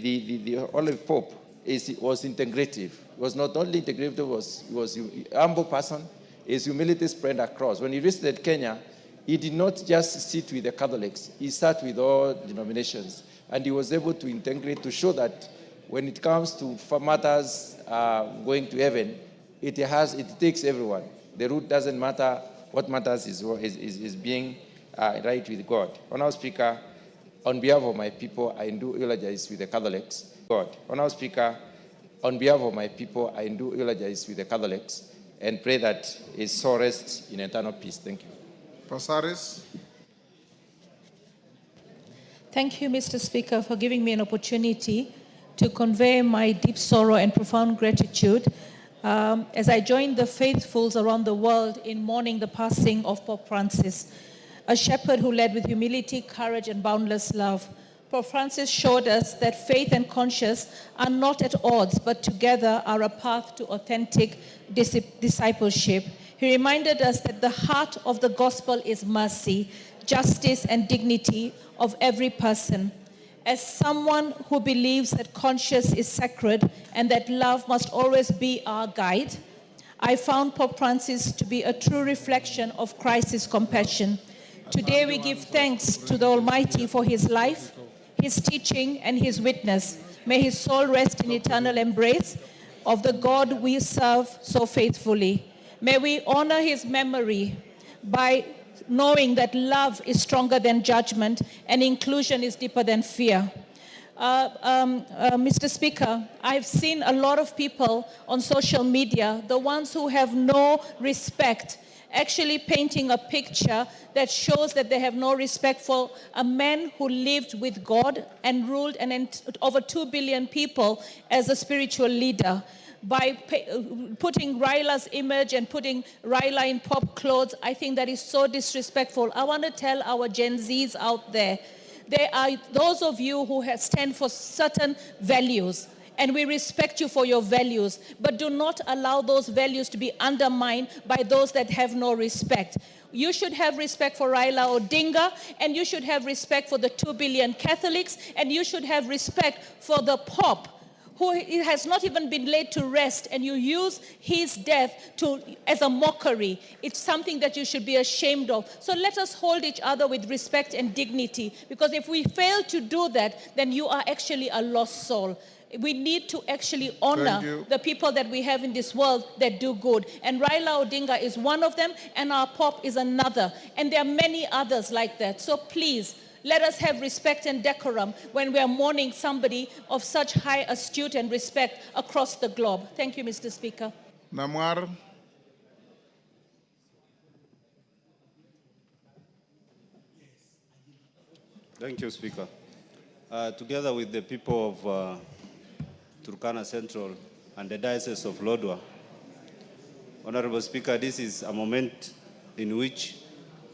the Holy Pope was integrative. He was not only integrative, he was a humble person. His humility spread across. When he visited Kenya, he did not just sit with the Catholics. He sat with all denominations. And he was able to integrate, to show that when it comes to matters going to heaven, it takes everyone. The root doesn't matter. What matters is being right with God. Honourable Speaker, on behalf of my people, I do eulogize with the Catholics. God. Honourable Speaker, on behalf of my people, I do eulogize with the Catholics and pray that his soul rests in eternal peace. Thank you. Passaris. Thank you, Mr. Speaker, for giving me an opportunity to convey my deep sorrow and profound gratitude as I join the faithfuls around the world in mourning the passing of Pope Francis, a shepherd who led with humility, courage, and boundless love. Pope Francis showed us that faith and conscience are not at odds, but together are a path to authentic discipleship. He reminded us that the heart of the gospel is mercy, justice, and dignity of every person. As someone who believes that conscience is sacred and that love must always be our guide, I found Pope Francis to be a true reflection of Christ's compassion. Today we give thanks to the Almighty for his life, his teaching, and his witness. May his soul rest in eternal embrace of the God we serve so faithfully. May we honor his memory by knowing that love is stronger than judgment and inclusion is deeper than fear. Mr. Speaker, I've seen a lot of people on social media, the ones who have no respect, actually painting a picture that shows that they have no respect for a man who lived with God and ruled over 2 billion people as a spiritual leader. By putting Raila's image and putting Raila in pop clothes, I think that is so disrespectful. I want to tell our Gen Zs out there are those of you who stand for certain values, and we respect you for your values, but do not allow those values to be undermined by those that have no respect. You should have respect for Raila Odinga, and you should have respect for the 2 billion Catholics, and you should have respect for the Pope, who has not even been laid to rest, and you use his death as a mockery. It's something that you should be ashamed of. So let us hold each other with respect and dignity, because if we fail to do that, then you are actually a lost soul. We need to actually honor the people that we have in this world that do good. And Raila Odinga is one of them, and our Pope is another. And there are many others like that. So please, let us have respect and decorum when we are mourning somebody of such high astute and respect across the globe. Thank you, Mr. Speaker. Namwar. Thank you, Speaker. Together with the people of Turkana Central and the Diocese of Lodwar, Honorable Speaker, this is a moment in which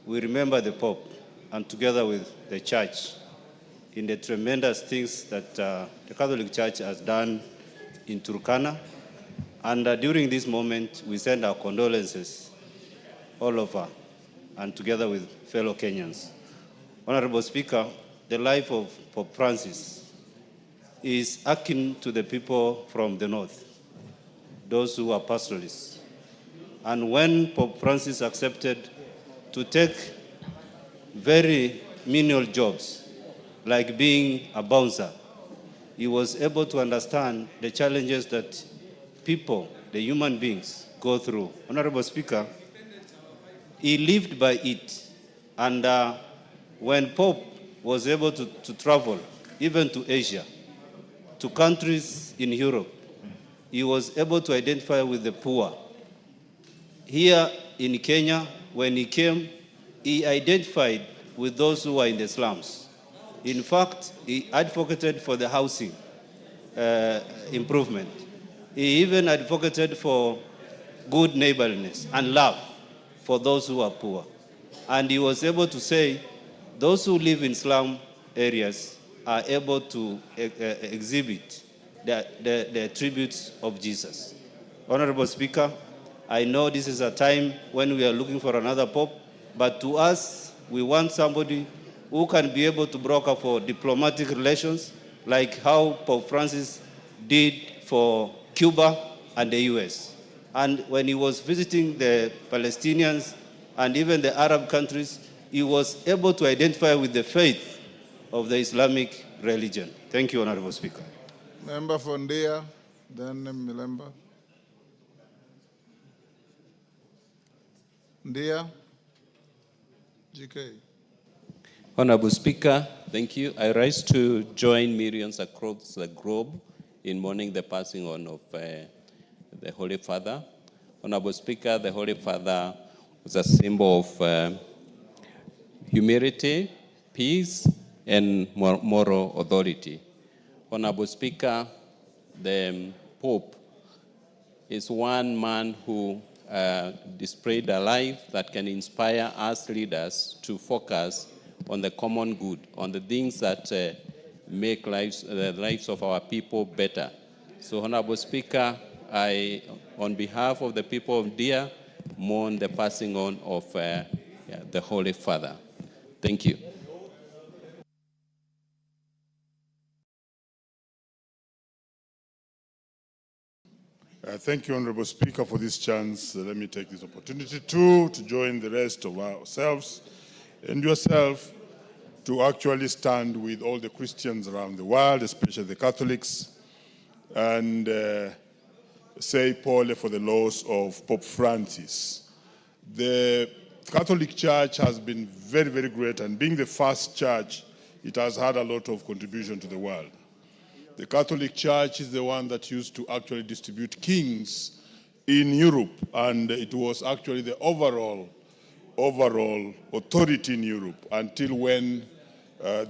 we remember the Pope, and together with the Church, in the tremendous things that the Catholic Church has done in Turkana. And during this moment, we send our condolences all over, and together with fellow Kenyans. Honorable Speaker, the life of Pope Francis is akin to the people from the north, those who are pastoralists. And when Pope Francis accepted to take very menial jobs, like being a bouncer, he was able to understand the challenges that people, the human beings, go through. Honorable Speaker, he lived by it. And when Pope was able to travel, even to Asia, to countries in Europe, he was able to identify with the poor. Here in Kenya, when he came, he identified with those who are in the slums. In fact, he advocated for the housing improvement. He even advocated for good neighborliness and love for those who are poor. And he was able to say, those who live in slum areas are able to exhibit the attributes of Jesus. Honorable Speaker, I know this is a time when we are looking for another pope, but to us, we want somebody who can be able to broker for diplomatic relations, like how Pope Francis did for Cuba and the US. And when he was visiting the Palestinians and even the Arab countries, he was able to identify with the faith of the Islamic religion. Thank you, Honorable Speaker. Member for Ndia, then Milemba. Ndia, GK. Honorable Speaker, thank you. I rise to join millions across the globe in mourning the passing on of the Holy Father. Honorable Speaker, the Holy Father was a symbol of humility, peace, and moral authority. Honorable Speaker, the Pope is one man who displayed a life that can inspire us leaders to focus on the common good, on the things that make the lives of our people better. So, Honorable Speaker, I, on behalf of the people of Dia, mourn the passing on of the Holy Father. Thank you. Thank you, Honorable Speaker, for this chance. Let me take this opportunity to join the rest of ourselves and yourself to actually stand with all the Christians around the world, especially the Catholics, and say Paul for the loss of Pope Francis. The Catholic Church has been very, very great, and being the first church, it has had a lot of contribution to the world. The Catholic Church is the one that used to actually distribute kings in Europe, and it was actually the overall authority in Europe until when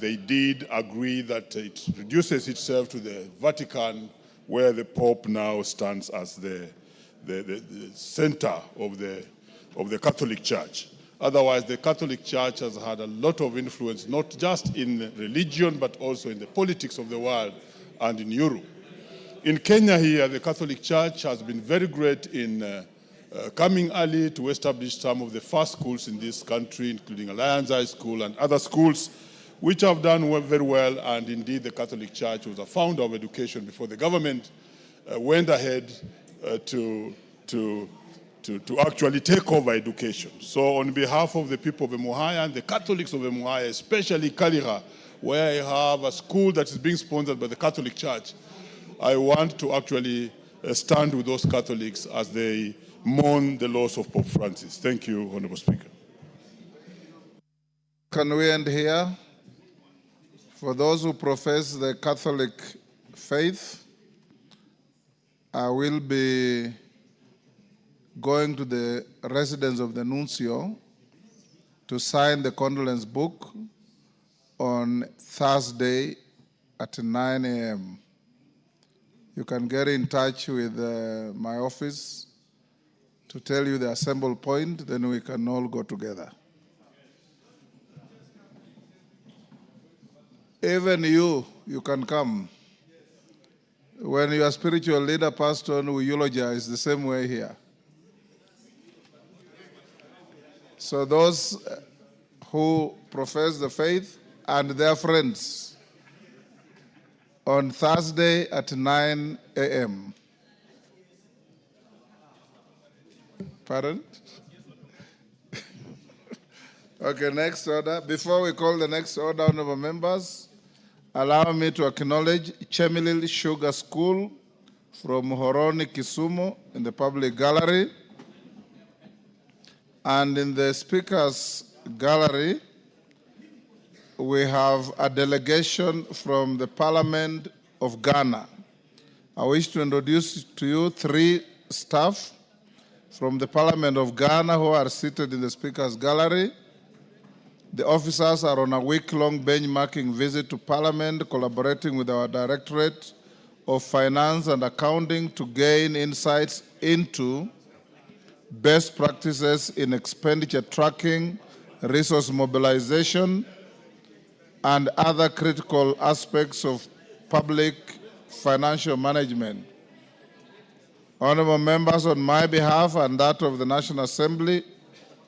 they did agree that it reduces itself to the Vatican, where the Pope now stands as the center of the Catholic Church. Otherwise, the Catholic Church has had a lot of influence, not just in religion, but also in the politics of the world and in Europe. In Kenya here, the Catholic Church has been very great in coming early to establish some of the first schools in this country, including Alliance High School and other schools, which have done very well, and indeed the Catholic Church was a founder of education before the government went ahead to actually take over education. So on behalf of the people of Emuhaya and the Catholics of Emuhaya, especially Kalira, where I have a school that is being sponsored by the Catholic Church, I want to actually stand with those Catholics as they mourn the loss of Pope Francis. Thank you, Honorable Speaker. Can we end here? For those who profess the Catholic faith, I will be going to the residence of the nuncio to sign the condolence book on Thursday at 9 a.m. You can get in touch with my office to tell you the assemble point, then we can all go together. Even you can come. When your spiritual leader passed on, we eulogize the same way here. So those who profess the faith and their friends on Thursday at 9 a.m. Pardon? Okay, next order. Before we call the next order, honorable members, allow me to acknowledge Chemilil Sugar School from Horoni, Kisumu in the public gallery. And in the speaker's gallery, we have a delegation from the Parliament of Ghana. I wish to introduce to you 3 staff from the Parliament of Ghana who are seated in the speaker's gallery. The officers are on a week-long benchmarking visit to Parliament, collaborating with our Directorate of Finance and Accounting to gain insights into best practices in expenditure tracking, resource mobilization, and other critical aspects of public financial management. Honorable members, on my behalf and that of the National Assembly,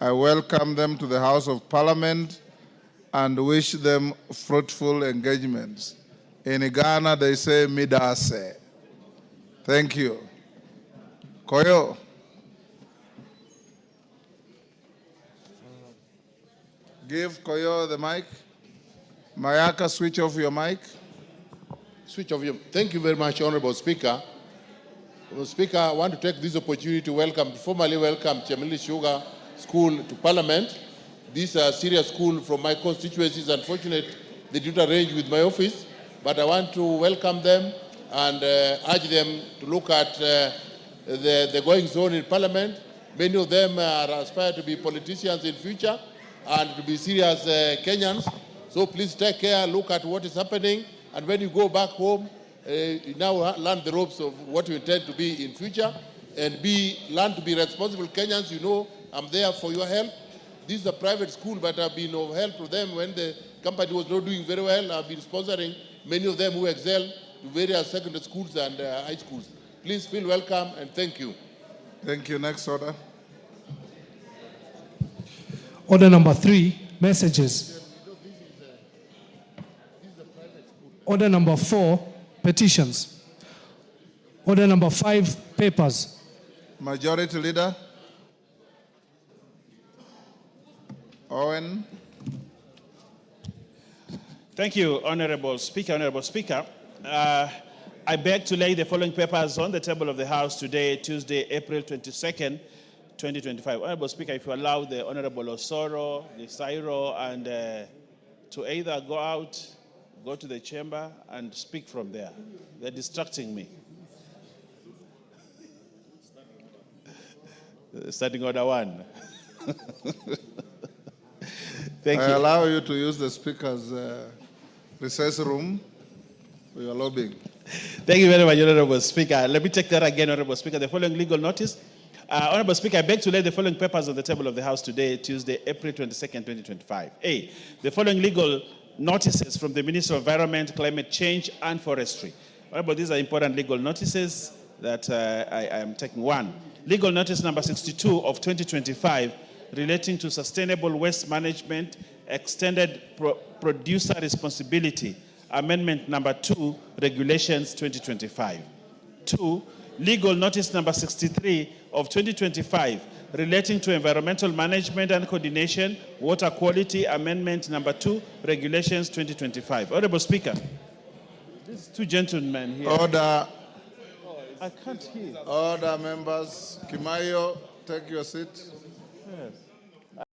I welcome them to the House of Parliament and wish them fruitful engagements. In Ghana, they say midase. Thank you. Koyo. Give Koyo the mic. Mayaka, switch off your mic. Switch off your. Thank you very much, Honorable Speaker. Honorable Speaker, I want to take this opportunity to formally welcome Chamili Sugar School to Parliament. This is a serious school from my constituency. It's unfortunate they didn't arrange with my office, but I want to welcome them and urge them to look at the goings on in Parliament. Many of them aspire to be politicians in future and to be serious Kenyans. So please take care, look at what is happening, and when you go back home, you now learn the ropes of what you intend to be in future, and learn to be responsible Kenyans. You know, I'm there for your help. This is a private school, but I've been of help to them when the company was not doing very well. I've been sponsoring many of them who excel to various secondary schools and high schools. Please feel welcome and thank you. Thank you. Next order. Order number 3, messages. Order number 4, petitions. Order number 5, papers. Majority Leader. Owen. Thank you, Honorable Speaker. Honorable Speaker, I beg to lay the following papers on the table of the House today, Tuesday, April 22nd, 2025. Honorable Speaker, if you allow the Honorable Osoro, the Sairo, and to either go out, go to the chamber, and speak from there. They're distracting me. Starting order 1. Thank you. I allow you to use the Speaker's recess room for your lobbying. Thank you very much, Honorable Speaker. Let me take that again, Honorable Speaker. The following legal notice. Honorable Speaker, I beg to lay the following papers on the table of the House today, Tuesday, April 22nd, 2025. A, the following legal notices from the Minister of Environment, Climate Change, and Forestry. Honorable, these are important legal notices that I am taking. 1, legal notice number 62 of 2025 relating to sustainable waste management, extended producer responsibility, amendment number 2, regulations 2025. 2, legal notice number 63 of 2025 relating to environmental management and coordination, water quality, amendment number 2, regulations 2025. Honorable Speaker, these 2 gentlemen here. Order. I can't hear. Order, members. Kimayo, take your seat. Yes.